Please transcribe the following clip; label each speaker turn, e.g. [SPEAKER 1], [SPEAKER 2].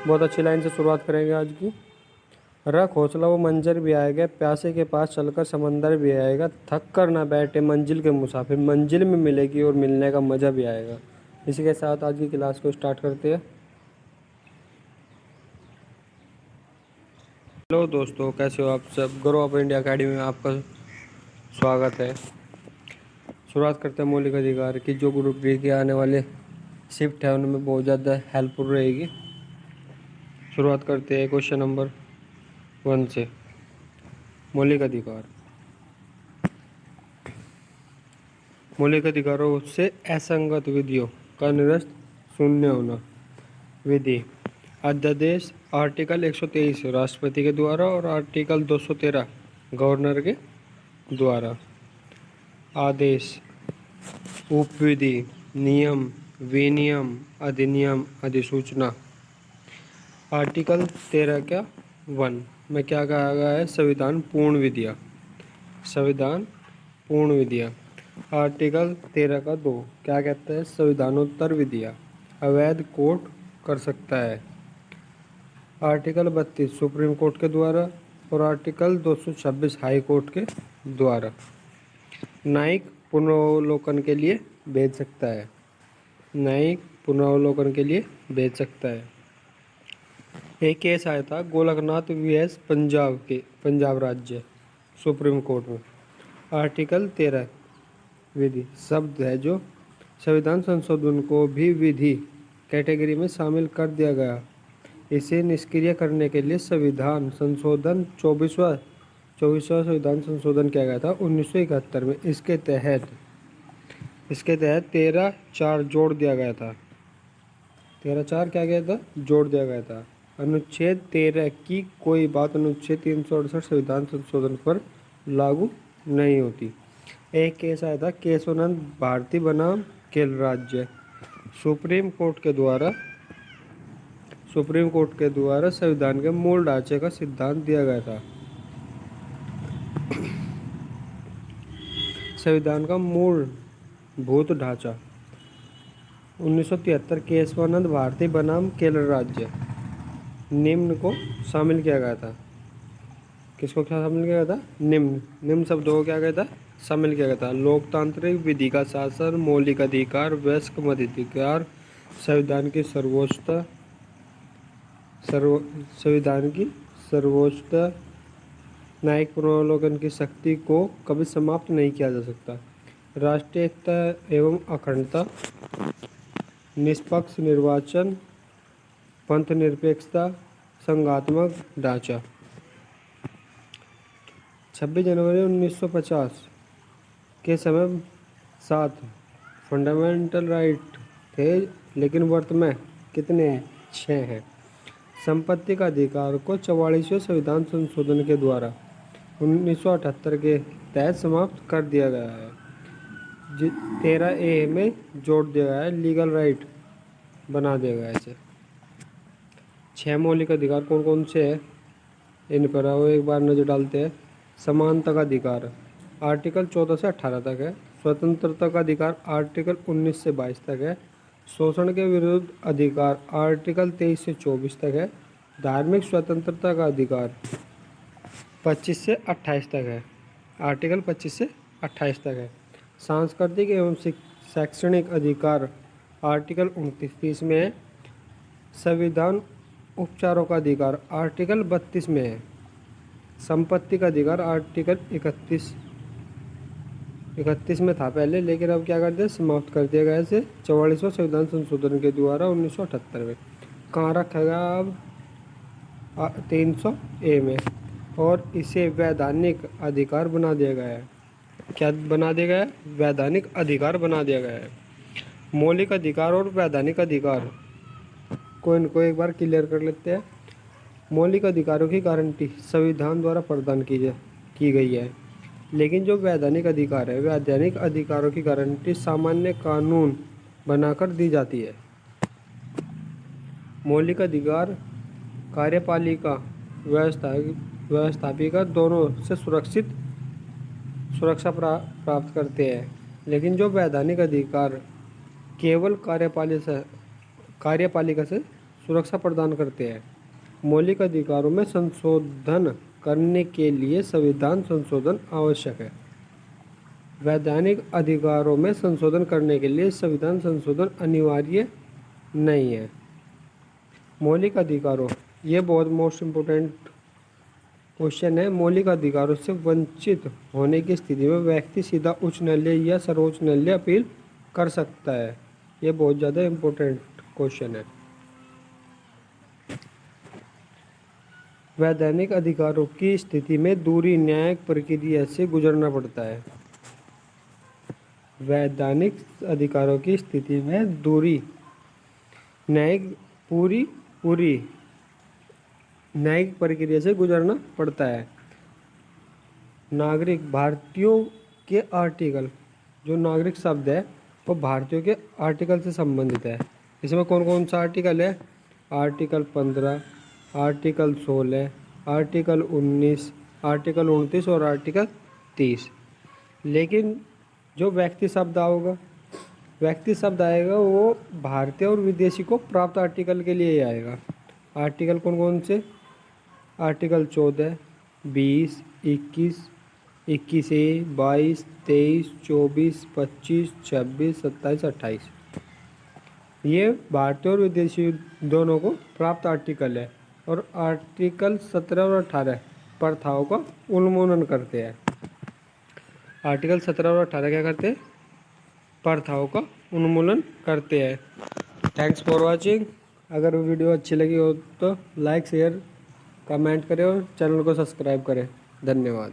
[SPEAKER 1] बहुत अच्छी लाइन से शुरुआत करेंगे आज की। रख हौसला वो मंजर भी आएगा, प्यासे के पास चलकर समंदर भी आएगा, थक कर ना बैठे मंजिल के मुसाफिर, मंजिल में मिलेगी और मिलने का मज़ा भी आएगा। इसी के साथ आज की क्लास को स्टार्ट करते हैं। हेलो दोस्तों, कैसे हो आप सब। ग्रो अप इंडिया अकेडमी में आपका स्वागत है। शुरुआत करते हैं मौलिक अधिकार की। जो ग्रुप डी के आने वाले शिफ्ट है उनमें बहुत ज़्यादा हेल्पफुल रहेगी। शुरुआत करते हैं क्वेश्चन नंबर 1 से। मौलिक अधिकार। मौलिक अधिकारों से असंगत विधियों का निरस्त शून्य होना। विधि अध्यादेश आर्टिकल 123 राष्ट्रपति के द्वारा और आर्टिकल 213 गवर्नर के द्वारा। आदेश उपविधि नियम विनियम अधिनियम अधिसूचना। आर्टिकल 13 का 1 में क्या कहा गया है? संविधान पूर्ण विधियाँ। संविधान पूर्ण विधियाँ। आर्टिकल 13 का 2 क्या कहता है? संविधानोत्तर विधियाँ अवैध कोर्ट कर सकता है। आर्टिकल 32 सुप्रीम कोर्ट के द्वारा और आर्टिकल 226 हाई कोर्ट के द्वारा। न्यायिक पुनरावलोकन के लिए भेज सकता है। न्यायिक पुनरावलोकन के लिए भेज सकता है। एक केस आया था गोलकनाथ वीएस पंजाब राज्य सुप्रीम कोर्ट में। आर्टिकल 13 विधि शब्द है जो संविधान संशोधन को भी विधि कैटेगरी में शामिल कर दिया गया। इसे निष्क्रिय करने के लिए संविधान संशोधन 24वां संविधान संशोधन किया गया था 1971 में। इसके तहत 13(4) जोड़ दिया गया था। 13(4) क्या गया था? जोड़ दिया गया था। अनुच्छेद 13 की कोई बात अनुच्छेद 368 संविधान संशोधन पर लागू नहीं होती। एक केस आया था केशवानंद भारती बनाम केरल राज्य सुप्रीम कोर्ट के द्वारा संविधान के मूल ढांचे का सिद्धांत दिया गया था। संविधान का मूलभूत ढांचा 1973 केशवानंद भारती बनाम केरल राज्य निम्न को शामिल किया गया था। किसको क्या शामिल किया गया था? निम्न शब्दों को क्या गया था? शामिल किया गया था। लोकतांत्रिक विधि का शासन, मौलिक अधिकार, वयस्क मताधिकार, संविधान की सर्वोच्चता, न्यायिक पुनरावलोकन की शक्ति को कभी समाप्त नहीं किया जा सकता। राष्ट्रीय एकता एवं अखंडता, निष्पक्ष निर्वाचन, पंथ निरपेक्षता, संघात्मक ढांचा। 26 जनवरी 1950 के समय 7 फंडामेंटल राइट थे, लेकिन वर्तमान में कितने हैं? 6 हैं। संपत्ति का अधिकार को 44वें संविधान संशोधन के द्वारा 1978 के तहत समाप्त कर दिया गया है। 13A में जोड़ दिया गया है, लीगल राइट बना दिया गया है इसे। 6 मौलिक अधिकार कौन कौन से हैं? इन पर आओ एक बार नजर डालते हैं। समानता का अधिकार आर्टिकल 14 से 18 तक है। स्वतंत्रता का अधिकार आर्टिकल 19 से 22 तक है। शोषण के विरुद्ध अधिकार आर्टिकल 23 से 24 तक है। धार्मिक स्वतंत्रता का अधिकार 25 से 28 तक है। आर्टिकल 25 से 28 तक है। सांस्कृतिक एवं शैक्षणिक अधिकार आर्टिकल 29 में है। संविधान उपचारों का अधिकार आर्टिकल 32 में है। संपत्ति का अधिकार आर्टिकल 31 में था पहले, लेकिन अब क्या कर दिया? समाप्त कर दिया गया इसे 44वें संविधान संशोधन के द्वारा 1978 में। कहाँ रखा गया? अब 300A में, और इसे वैधानिक अधिकार बना दिया गया है। क्या बना दिया गया है? वैधानिक अधिकार बना दिया गया है। मौलिक अधिकार और वैधानिक अधिकार को इनको एक बार क्लियर कर लेते हैं। मौलिक अधिकारों की गारंटी संविधान द्वारा प्रदान की गई है, लेकिन जो वैधानिक अधिकार है, वैधानिक अधिकारों की गारंटी सामान्य कानून बनाकर दी जाती है। मौलिक अधिकार कार्यपालिका व्यवस्थापिका दोनों से सुरक्षा प्राप्त करते हैं, लेकिन जो वैधानिक अधिकार केवल कार्यपालिका से सुरक्षा प्रदान करते हैं। मौलिक अधिकारों में संशोधन करने के लिए संविधान संशोधन आवश्यक है। वैधानिक अधिकारों में संशोधन करने के लिए संविधान संशोधन अनिवार्य नहीं है। मौलिक अधिकारों, ये बहुत मोस्ट इम्पोर्टेंट क्वेश्चन है। मौलिक अधिकारों से वंचित होने की स्थिति में व्यक्ति सीधा उच्च न्यायालय या सर्वोच्च न्यायालय अपील कर सकता है। ये बहुत ज़्यादा इम्पोर्टेंट क्वेश्चन है। वैधानिक अधिकारों की स्थिति में दूरी न्यायिक प्रक्रिया से गुजरना पड़ता है। वैधानिक अधिकारों की स्थिति में दूरी न्यायिक पूरी न्यायिक प्रक्रिया से गुजरना पड़ता है। नागरिक, भारतीयों के आर्टिकल, जो नागरिक शब्द है वो भारतीयों के आर्टिकल से संबंधित है। इसमें कौन कौन सा आर्टिकल है? आर्टिकल 15, आर्टिकल 16, आर्टिकल 19, आर्टिकल 29 और आर्टिकल 30। लेकिन जो व्यक्ति शब्द आएगा वो भारतीय और विदेशी को प्राप्त आर्टिकल के लिए ही आएगा। आर्टिकल कौन कौन से? Article 14, 20, 21, 21A, 22, 23, 24, 25, 26, 27, 28। ये भारतीय और विदेशी दोनों को प्राप्त आर्टिकल है। और आर्टिकल 17 और 18 प्रथाओं का उन्मूलन करते हैं। आर्टिकल 17 और 18 क्या करते हैं? प्रथाओं का उन्मूलन करते हैं। Thanks for watching. अगर वीडियो अच्छी लगी हो तो लाइक, शेयर, कमेंट करें और चैनल को सब्सक्राइब करें। धन्यवाद।